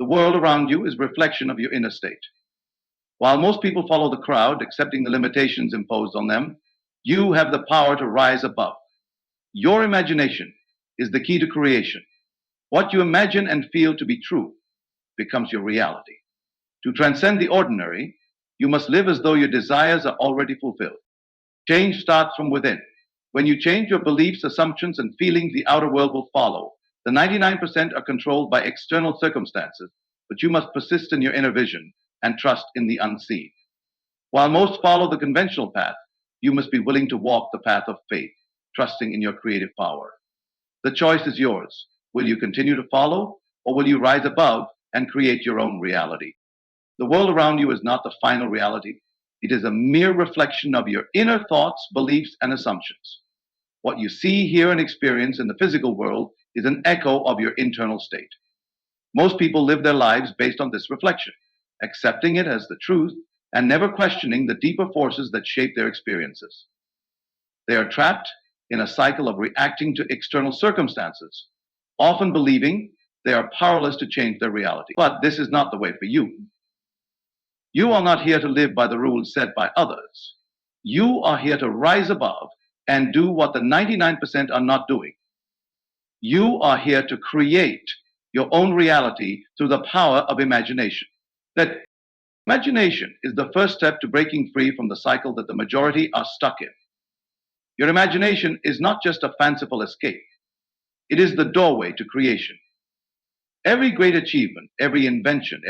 The world around you is a reflection of your inner state. While most people follow the crowd, accepting the limitations imposed on them, you have the power to rise above. Your imagination is the key to creation. What you imagine and feel to be true becomes your reality. To transcend the ordinary, you must live as though your desires are already fulfilled. Change starts from within. When you change your beliefs, assumptions, and feelings, the outer world will follow. The 99% are controlled by external circumstances, but you must persist in your inner vision and trust in the unseen. While most follow the conventional path, you must be willing to walk the path of faith, trusting in your creative power. The choice is yours. Will you continue to follow, or will you rise above and create your own reality? The world around you is not the final reality. It is a mere reflection of your inner thoughts, beliefs, and assumptions. What you see, hear, and experience in the physical world is an echo of your internal state. Most people live their lives based on this reflection, accepting it as the truth and never questioning the deeper forces that shape their experiences. They are trapped in a cycle of reacting to external circumstances, often believing they are powerless to change their reality. But this is not the way for you. You are not here to live by the rules set by others. You are here to rise above and do what the 99% are not doing. You are here to create your own reality through the power of imagination. That imagination is the first step to breaking free from the cycle that the majority are stuck in. Your imagination is not just a fanciful escape. It is the doorway to creation. Every great achievement, every invention,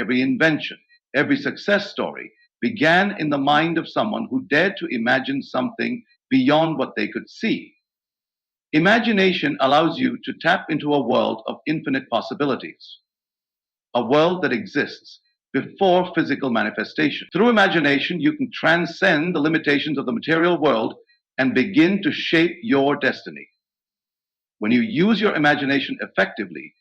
every success story began in the mind of someone who dared to imagine something beyond what they could see. Imagination allows you to tap into a world of infinite possibilities, a world that exists before physical manifestation. Through imagination, you can transcend the limitations of the material world and begin to shape your destiny. When you use your imagination effectively,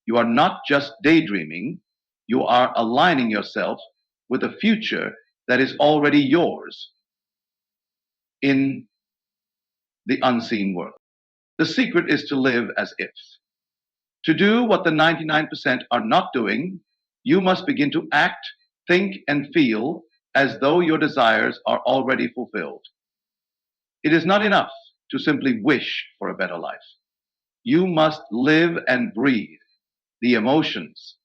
you are not just daydreaming, you are aligning yourself with a future that is already yours in the unseen world. The secret is to live as if. To do what the 99% are not doing, you must begin to act, think, and feel as though your desires are already fulfilled. It is not enough to simply wish for a better life. You must live and breathe the emotions,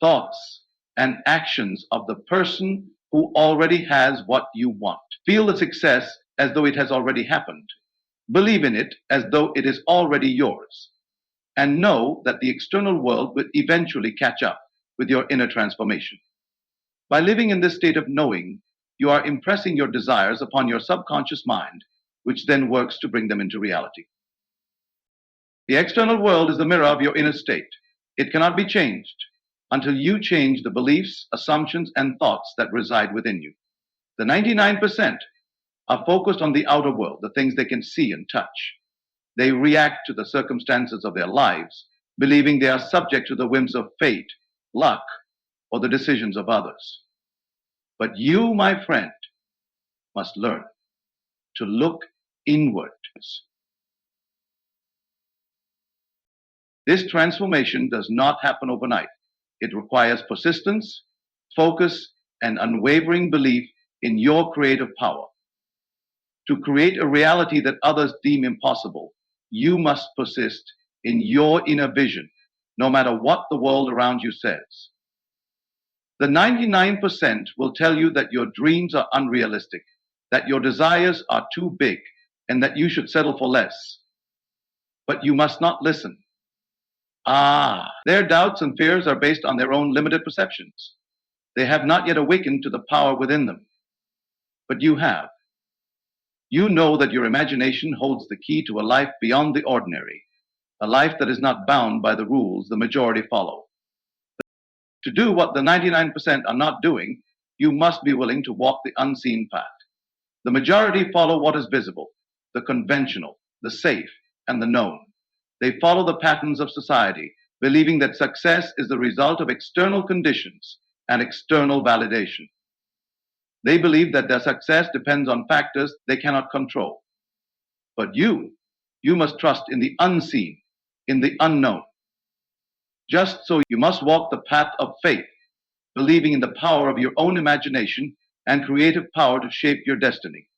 thoughts, and actions of the person who already has what you want. Feel the success as though it has already happened. Believe in it as though it is already yours. And know that the external world will eventually catch up with your inner transformation. By living in this state of knowing, you are impressing your desires upon your subconscious mind, which then works to bring them into reality. The external world is the mirror of your inner state. It cannot be changed until you change the beliefs, assumptions, and thoughts that reside within you. The 99% are focused on the outer world, the things they can see and touch. They react to the circumstances of their lives, believing they are subject to the whims of fate, luck, or the decisions of others. But you, my friend, must learn to look inwards. This transformation does not happen overnight. It requires persistence, focus, and unwavering belief in your creative power. To create a reality that others deem impossible, you must persist in your inner vision, no matter what the world around you says. The 99% will tell you that your dreams are unrealistic, that your desires are too big, and that you should settle for less. But you must not listen. Their doubts and fears are based on their own limited perceptions. They have not yet awakened to the power within them. But you have. You know that your imagination holds the key to a life beyond the ordinary, a life that is not bound by the rules the majority follow. To do what the 99% are not doing, you must be willing to walk the unseen path. The majority follow what is visible, the conventional, the safe, and the known. They follow the patterns of society, believing that success is the result of external conditions and external validation. They believe that their success depends on factors they cannot control. But you must trust in the unseen, in the unknown. Just so you must walk the path of faith, believing in the power of your own imagination and creative power to shape your destiny.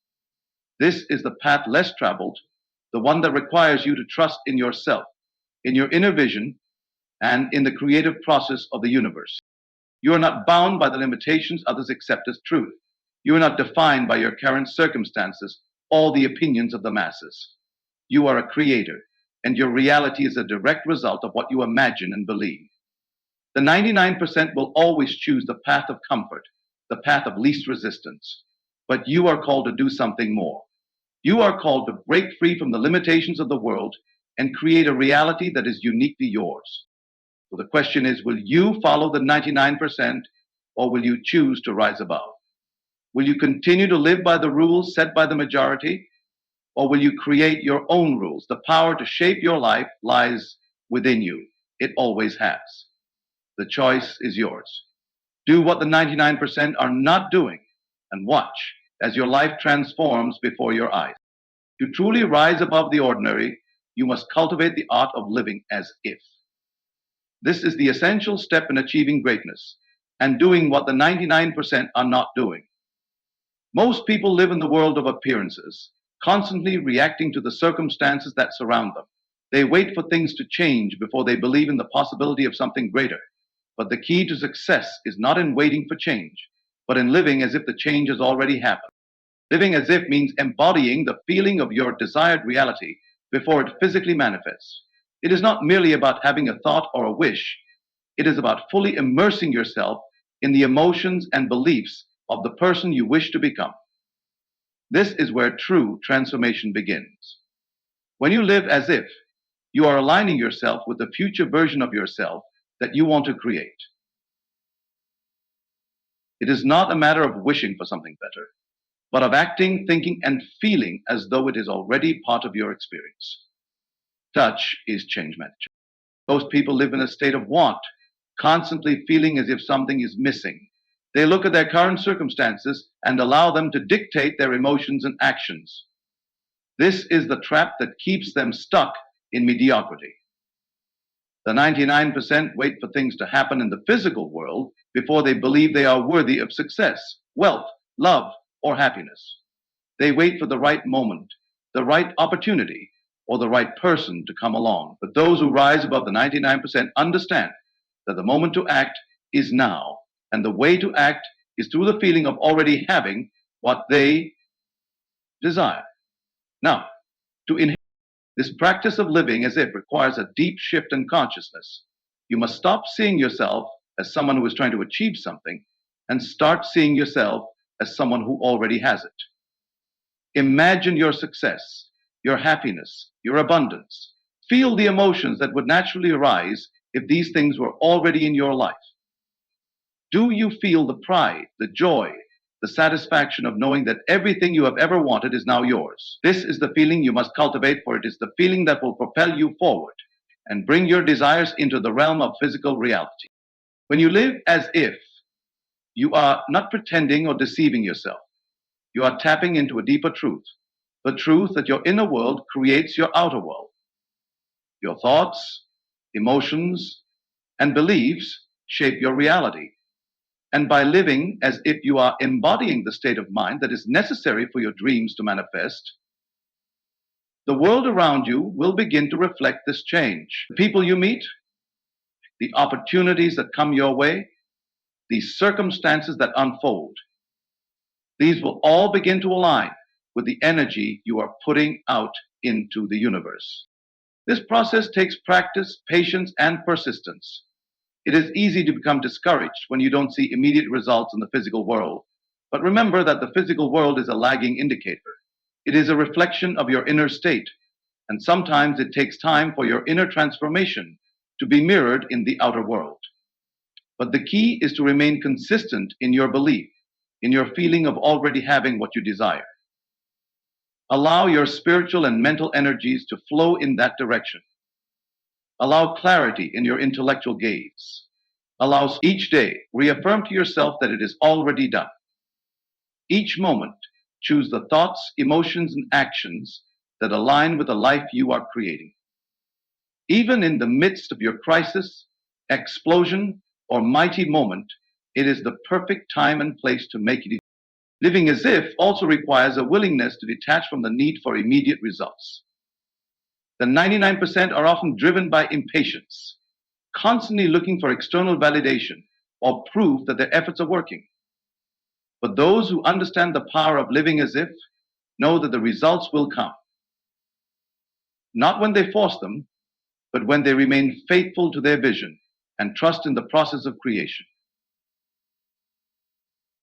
This is the path less traveled, the one that requires you to trust in yourself, in your inner vision, and in the creative process of the universe. You are not bound by the limitations others accept as truth. You are not defined by your current circumstances or the opinions of the masses. You are a creator, and your reality is a direct result of what you imagine and believe. The 99% will always choose the path of comfort, the path of least resistance. But you are called to do something more. You are called to break free from the limitations of the world and create a reality that is uniquely yours. So the question is, will you follow the 99% or will you choose to rise above? Will you continue to live by the rules set by the majority, or will you create your own rules? The power to shape your life lies within you. It always has. The choice is yours. Do what the 99% are not doing and watch as your life transforms before your eyes. To truly rise above the ordinary, you must cultivate the art of living as if. This is the essential step in achieving greatness and doing what the 99% are not doing. Most people live in the world of appearances, constantly reacting to the circumstances that surround them. They wait for things to change before they believe in the possibility of something greater. But the key to success is not in waiting for change, but in living as if the change has already happened. Living as if means embodying the feeling of your desired reality before it physically manifests. It is not merely about having a thought or a wish. It is about fully immersing yourself in the emotions and beliefs of the person you wish to become. This is where true transformation begins. When you live as if, you are aligning yourself with the future version of yourself that you want to create. It is not a matter of wishing for something better, but of acting, thinking, and feeling as though it is already part of your experience. Touch is change management. Most people live in a state of want, constantly feeling as if something is missing. They look at their current circumstances and allow them to dictate their emotions and actions. This is the trap that keeps them stuck in mediocrity. The 99% wait for things to happen in the physical world before they believe they are worthy of success, wealth, love, or happiness. They wait for the right moment, the right opportunity, or the right person to come along. But those who rise above the 99% understand that the moment to act is now, and the way to act is through the feeling of already having what they desire. Now, to inhibit this practice of living as if requires a deep shift in consciousness. You must stop seeing yourself as someone who is trying to achieve something and start seeing yourself as someone who already has it. Imagine your success, your happiness, your abundance. Feel the emotions that would naturally arise if these things were already in your life. Do you feel the pride, the joy, the satisfaction of knowing that everything you have ever wanted is now yours? This is the feeling you must cultivate, for it is the feeling that will propel you forward and bring your desires into the realm of physical reality. When you live as if, you are not pretending or deceiving yourself. You are tapping into a deeper truth, the truth that your inner world creates your outer world. Your thoughts, emotions, and beliefs shape your reality. And by living as if you are embodying the state of mind that is necessary for your dreams to manifest, the world around you will begin to reflect this change. The people you meet, the opportunities that come your way, the circumstances that unfold, these will all begin to align with the energy you are putting out into the universe. This process takes practice, patience, and persistence. It is easy to become discouraged when you don't see immediate results in the physical world. But remember that the physical world is a lagging indicator. It is a reflection of your inner state, and sometimes it takes time for your inner transformation to be mirrored in the outer world. But the key is to remain consistent in your belief, in your feeling of already having what you desire. Allow your spiritual and mental energies to flow in that direction. Allow clarity in your intellectual gaze. Allow each day, reaffirm to yourself that it is already done. Each moment, choose the thoughts, emotions, and actions that align with the life you are creating. Even in the midst of your crisis explosion, or mighty moment, it is the perfect time and place to make it. Living as if also requires a willingness to detach from the need for immediate results. The 99% are often driven by impatience, constantly looking for external validation or proof that their efforts are working. But those who understand the power of living as if know that the results will come. Not when they force them, but when they remain faithful to their vision and trust in the process of creation.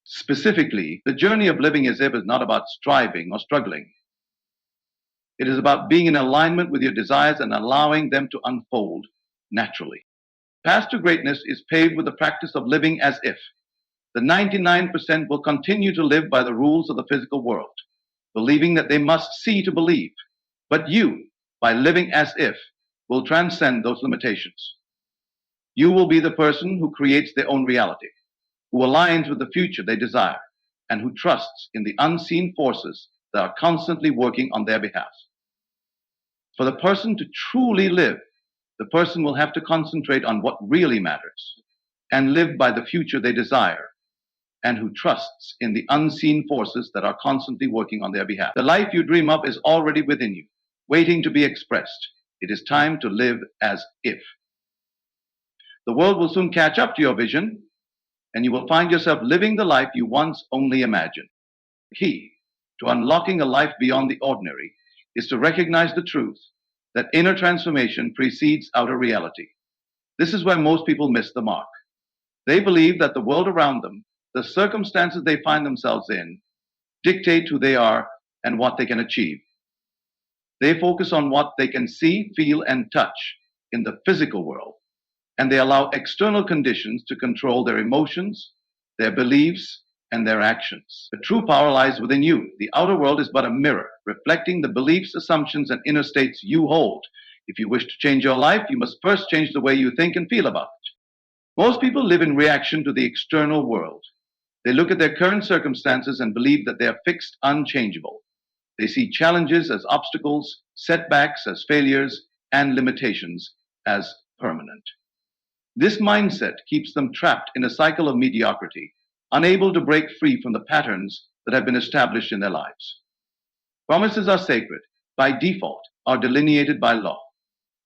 Specifically, the journey of living as if is not about striving or struggling. It is about being in alignment with your desires and allowing them to unfold naturally. Path to greatness is paved with the practice of living as if. The 99% will continue to live by the rules of the physical world, believing that they must see to believe. But you, by living as if, will transcend those limitations. You will be the person who creates their own reality, who aligns with the future they desire, and who trusts in the unseen forces that are constantly working on their behalf. For the person to truly live, the person will have to concentrate on what really matters and live by the future they desire, and who trusts in the unseen forces that are constantly working on their behalf. The life you dream of is already within you, waiting to be expressed. It is time to live as if. The world will soon catch up to your vision, and you will find yourself living the life you once only imagined. The key to unlocking a life beyond the ordinary is to recognize the truth that inner transformation precedes outer reality. This is where most people miss the mark. They believe that the world around them, the circumstances they find themselves in, dictate who they are and what they can achieve. They focus on what they can see, feel, and touch in the physical world, and they allow external conditions to control their emotions, their beliefs, and their actions. The true power lies within you. The outer world is but a mirror, reflecting the beliefs, assumptions, and inner states you hold. If you wish to change your life, you must first change the way you think and feel about it. Most people live in reaction to the external world. They look at their current circumstances and believe that they are fixed, unchangeable. They see challenges as obstacles, setbacks as failures, and limitations as permanent. This mindset keeps them trapped in a cycle of mediocrity, unable to break free from the patterns that have been established in their lives. Promises are sacred, by default, are delineated by law.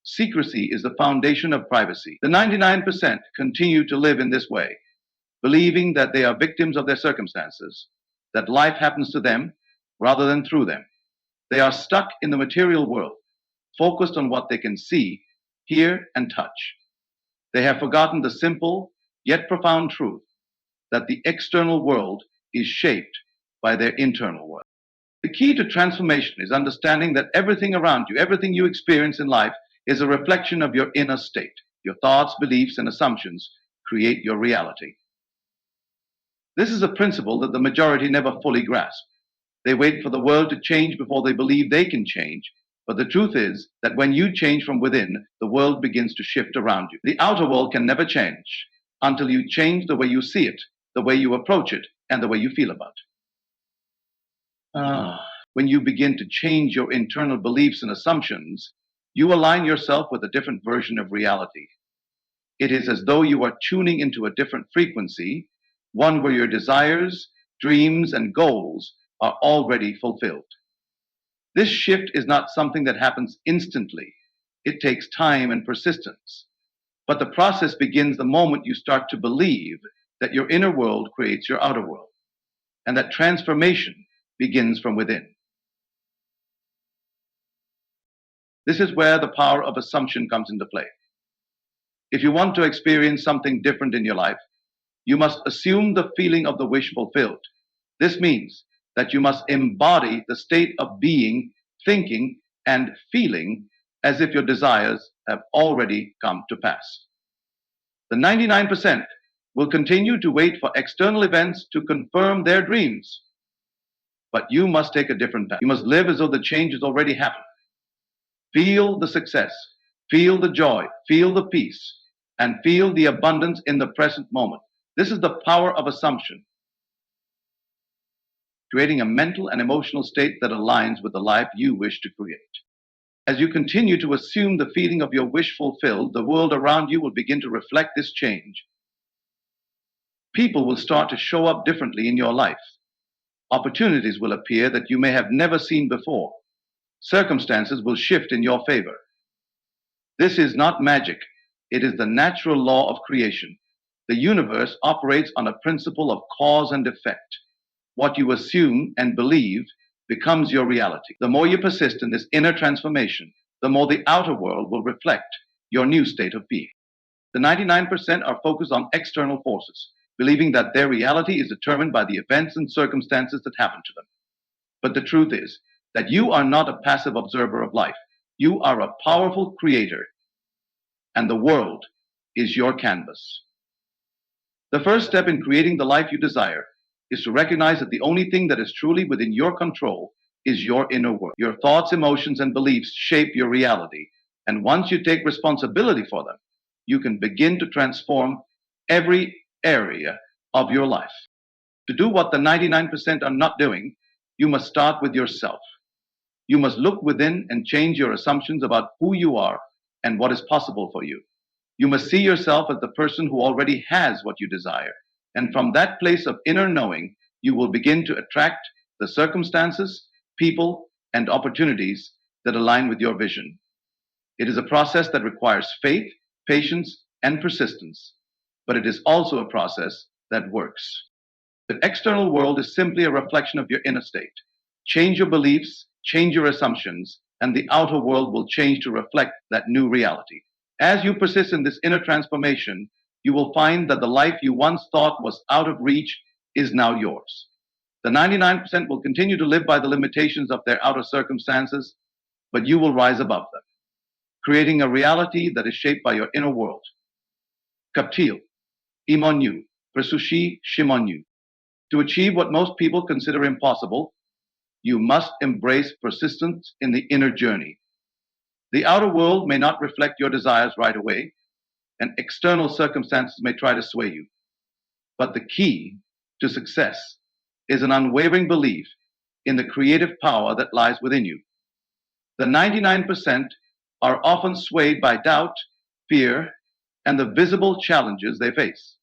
Secrecy is the foundation of privacy. The 99% continue to live in this way, believing that they are victims of their circumstances, that life happens to them rather than through them. They are stuck in the material world, focused on what they can see, hear, and touch. They have forgotten the simple yet profound truth that the external world is shaped by their internal world. The key to transformation is understanding that everything around you, everything you experience in life, is a reflection of your inner state. Your thoughts, beliefs, and assumptions create your reality. This is a principle that the majority never fully grasp. They wait for the world to change before they believe they can change. But the truth is that when you change from within, the world begins to shift around you. The outer world can never change until you change the way you see it, the way you approach it, and the way you feel about it. When you begin to change your internal beliefs and assumptions, you align yourself with a different version of reality. It is as though you are tuning into a different frequency, one where your desires, dreams, and goals are already fulfilled. This shift is not something that happens instantly. It takes time and persistence. But the process begins the moment you start to believe that your inner world creates your outer world, and that transformation begins from within. This is where the power of assumption comes into play. If you want to experience something different in your life, you must assume the feeling of the wish fulfilled. This means that you must embody the state of being, thinking, and feeling as if your desires have already come to pass. The 99% will continue to wait for external events to confirm their dreams. But you must take a different path. You must live as though the change has already happened. Feel the success, feel the joy, feel the peace, and feel the abundance in the present moment. This is the power of assumption, creating a mental and emotional state that aligns with the life you wish to create. As you continue to assume the feeling of your wish fulfilled, the world around you will begin to reflect this change. People will start to show up differently in your life. Opportunities will appear that you may have never seen before. Circumstances will shift in your favor. This is not magic. It is the natural law of creation. The universe operates on a principle of cause and effect. What you assume and believe becomes your reality. The more you persist in this inner transformation, the more the outer world will reflect your new state of being. The 99% are focused on external forces, believing that their reality is determined by the events and circumstances that happen to them. But the truth is that you are not a passive observer of life. You are a powerful creator, and the world is your canvas. The first step in creating the life you desire is to recognize that the only thing that is truly within your control is your inner world. Your thoughts, emotions, and beliefs shape your reality. And once you take responsibility for them, you can begin to transform every area of your life. To do what the 99% are not doing, you must start with yourself. You must look within and change your assumptions about who you are and what is possible for you. You must see yourself as the person who already has what you desire. And from that place of inner knowing, you will begin to attract the circumstances, people, and opportunities that align with your vision. It is a process that requires faith, patience, and persistence, but it is also a process that works. The external world is simply a reflection of your inner state. Change your beliefs, change your assumptions, and the outer world will change to reflect that new reality. As you persist in this inner transformation, you will find that the life you once thought was out of reach is now yours. The 99% will continue to live by the limitations of their outer circumstances, but you will rise above them, creating a reality that is shaped by your inner world. Kaptil, imonyu, persushi shimonyu. To achieve what most people consider impossible, you must embrace persistence in the inner journey. The outer world may not reflect your desires right away, and external circumstances may try to sway you. But the key to success is an unwavering belief in the creative power that lies within you. The 99% are often swayed by doubt, fear, and the visible challenges they face.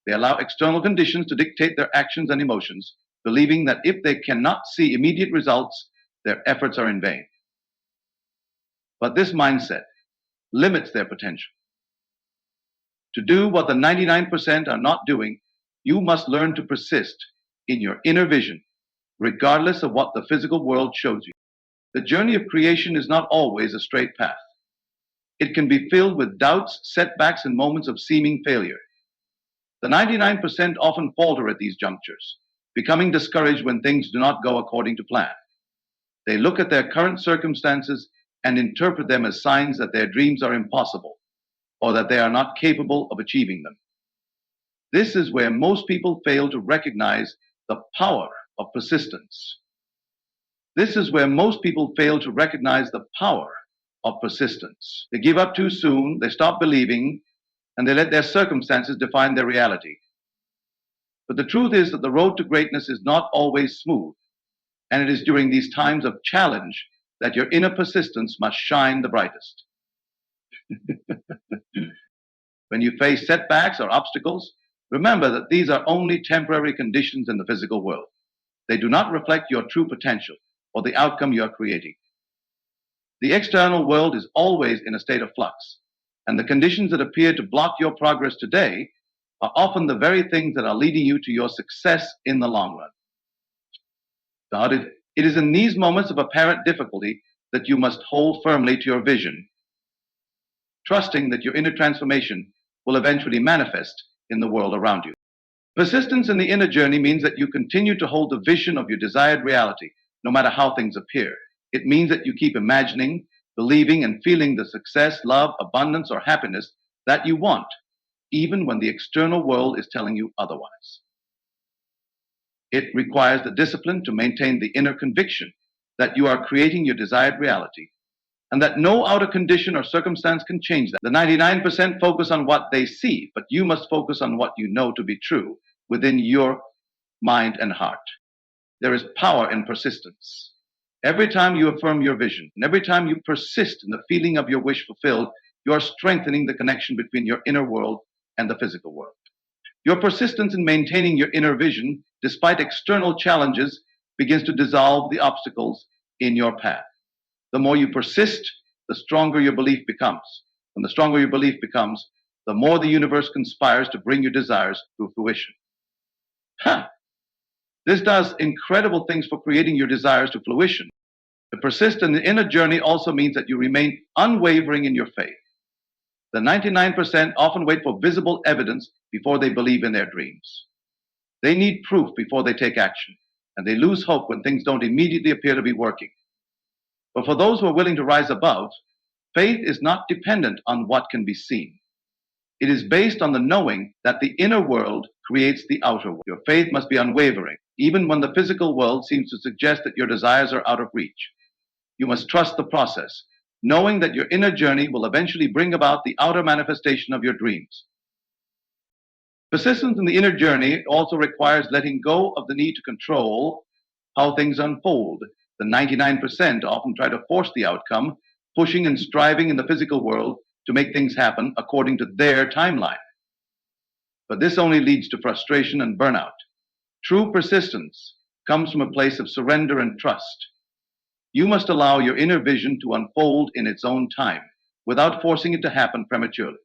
They allow external conditions to dictate their actions and emotions, believing that if they cannot see immediate results, their efforts are in vain. But this mindset limits their potential. To do what the 99% are not doing, you must learn to persist in your inner vision, regardless of what the physical world shows you. The journey of creation is not always a straight path. It can be filled with doubts, setbacks, and moments of seeming failure. The 99% often falter at these junctures, becoming discouraged when things do not go according to plan. They look at their current circumstances and interpret them as signs that their dreams are impossible or that they are not capable of achieving them. This is where most people fail to recognize the power of persistence. This is where most people fail to recognize the power of persistence. They give up too soon, they stop believing, and they let their circumstances define their reality. But the truth is that the road to greatness is not always smooth, and it is during these times of challenge that your inner persistence must shine the brightest. When you face setbacks or obstacles, remember that these are only temporary conditions in the physical world. They do not reflect your true potential or the outcome you are creating. The external world is always in a state of flux, and the conditions that appear to block your progress today are often the very things that are leading you to your success in the long run. It is in these moments of apparent difficulty that you must hold firmly to your vision, trusting that your inner transformation will eventually manifest in the world around you. Persistence in the inner journey means that you continue to hold the vision of your desired reality, no matter how things appear. It means that you keep imagining, believing, and feeling the success, love, abundance, or happiness that you want, even when the external world is telling you otherwise. It requires the discipline to maintain the inner conviction that you are creating your desired reality, and that no outer condition or circumstance can change that. The 99% focus on what they see, but you must focus on what you know to be true within your mind and heart. There is power in persistence. Every time you affirm your vision, and every time you persist in the feeling of your wish fulfilled, you are strengthening the connection between your inner world and the physical world. Your persistence in maintaining your inner vision, despite external challenges, begins to dissolve the obstacles in your path. The more you persist, the stronger your belief becomes. And the stronger your belief becomes, the more the universe conspires to bring your desires to fruition. Huh. This does incredible things for creating your desires to fruition. To persist in the inner journey also means that you remain unwavering in your faith. The 99% often wait for visible evidence before they believe in their dreams. They need proof before they take action, and they lose hope when things don't immediately appear to be working. But for those who are willing to rise above, faith is not dependent on what can be seen. It is based on the knowing that the inner world creates the outer world. Your faith must be unwavering, even when the physical world seems to suggest that your desires are out of reach. You must trust the process, knowing that your inner journey will eventually bring about the outer manifestation of your dreams. Persistence in the inner journey also requires letting go of the need to control how things unfold. The 99% often try to force the outcome, pushing and striving in the physical world to make things happen according to their timeline. But this only leads to frustration and burnout. True persistence comes from a place of surrender and trust. You must allow your inner vision to unfold in its own time, without forcing it to happen prematurely.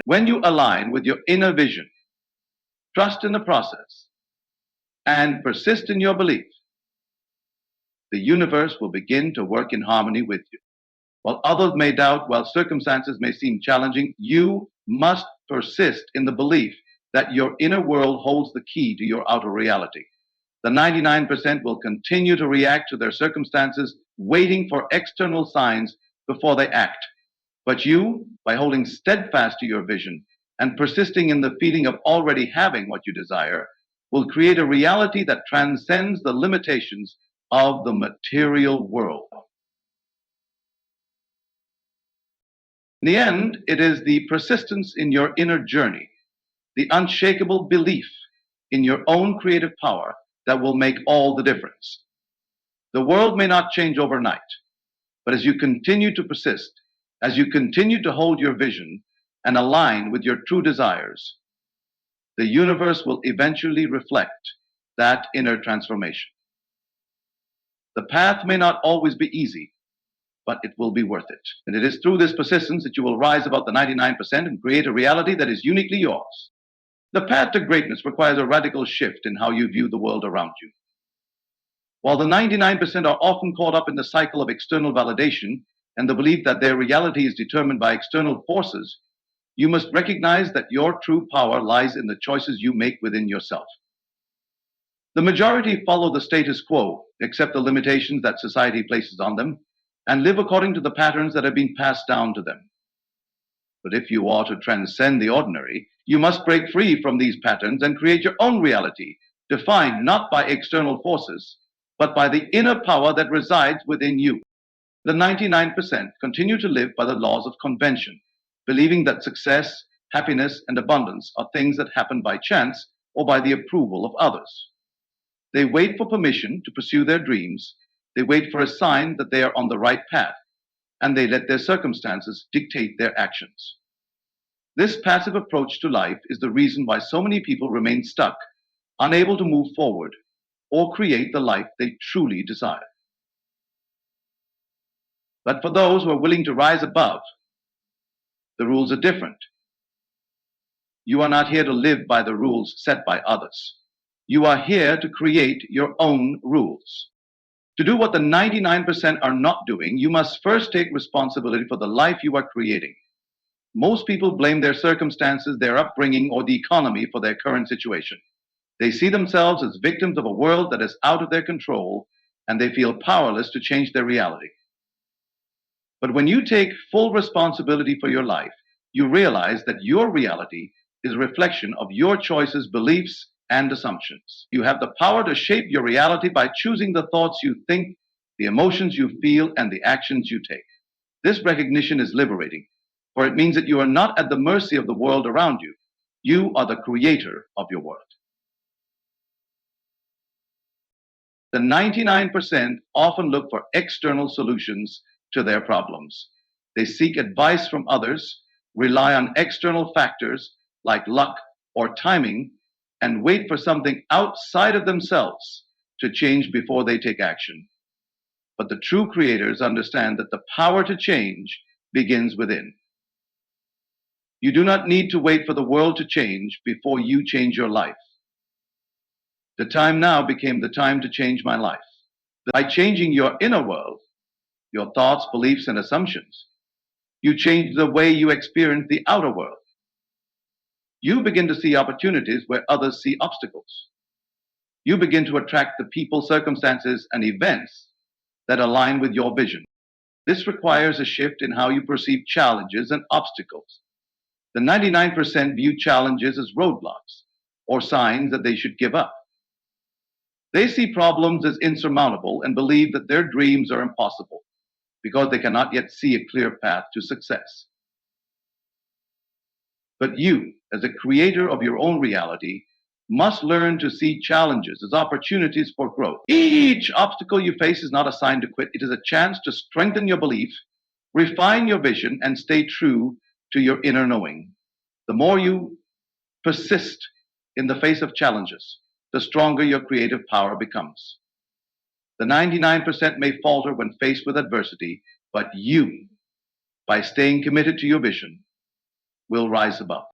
When you align with your inner vision, trust in the process, and persist in your belief, the universe will begin to work in harmony with you. While others may doubt, while circumstances may seem challenging, you must persist in the belief that your inner world holds the key to your outer reality. The 99% will continue to react to their circumstances, waiting for external signs before they act. But you, by holding steadfast to your vision and persisting in the feeling of already having what you desire, will create a reality that transcends the limitations of the material world. In the end, it is the persistence in your inner journey, the unshakable belief in your own creative power that will make all the difference. The world may not change overnight, but as you continue to persist, as you continue to hold your vision and align with your true desires, the universe will eventually reflect that inner transformation. The path may not always be easy, but it will be worth it. And it is through this persistence that you will rise above the 99% and create a reality that is uniquely yours. The path to greatness requires a radical shift in how you view the world around you. While the 99% are often caught up in the cycle of external validation and the belief that their reality is determined by external forces, you must recognize that your true power lies in the choices you make within yourself. The majority follow the status quo, accept the limitations that society places on them, and live according to the patterns that have been passed down to them. But if you are to transcend the ordinary, you must break free from these patterns and create your own reality, defined not by external forces, but by the inner power that resides within you. The 99% continue to live by the laws of convention, believing that success, happiness, and abundance are things that happen by chance or by the approval of others. They wait for permission to pursue their dreams. They wait for a sign that they are on the right path, and they let their circumstances dictate their actions. This passive approach to life is the reason why so many people remain stuck, unable to move forward or create the life they truly desire. But for those who are willing to rise above, the rules are different. You are not here to live by the rules set by others. You are here to create your own rules. To do what the 99% are not doing, you must first take responsibility for the life you are creating. Most people blame their circumstances, their upbringing, or the economy for their current situation. They see themselves as victims of a world that is out of their control, and they feel powerless to change their reality. But when you take full responsibility for your life, you realize that your reality is a reflection of your choices, beliefs, and assumptions. You have the power to shape your reality by choosing the thoughts you think, the emotions you feel, and the actions you take. This recognition is liberating, for it means that you are not at the mercy of the world around you. You are the creator of your world. The 99% often look for external solutions to their problems. They seek advice from others, rely on external factors like luck or timing, and wait for something outside of themselves to change before they take action. But the true creators understand that the power to change begins within. You do not need to wait for the world to change before you change your life. The time now became the time to change my life. By changing your inner world, your thoughts, beliefs, and assumptions, you change the way you experience the outer world. You begin to see opportunities where others see obstacles. You begin to attract the people, circumstances, and events that align with your vision. This requires a shift in how you perceive challenges and obstacles. The 99% view challenges as roadblocks or signs that they should give up. They see problems as insurmountable and believe that their dreams are impossible because they cannot yet see a clear path to success. But you, as a creator of your own reality, must learn to see challenges as opportunities for growth. Each obstacle you face is not a sign to quit. It is a chance to strengthen your belief, refine your vision, and stay true to your inner knowing. The more you persist in the face of challenges, the stronger your creative power becomes. The 99% may falter when faced with adversity, but you, by staying committed to your vision, will rise above.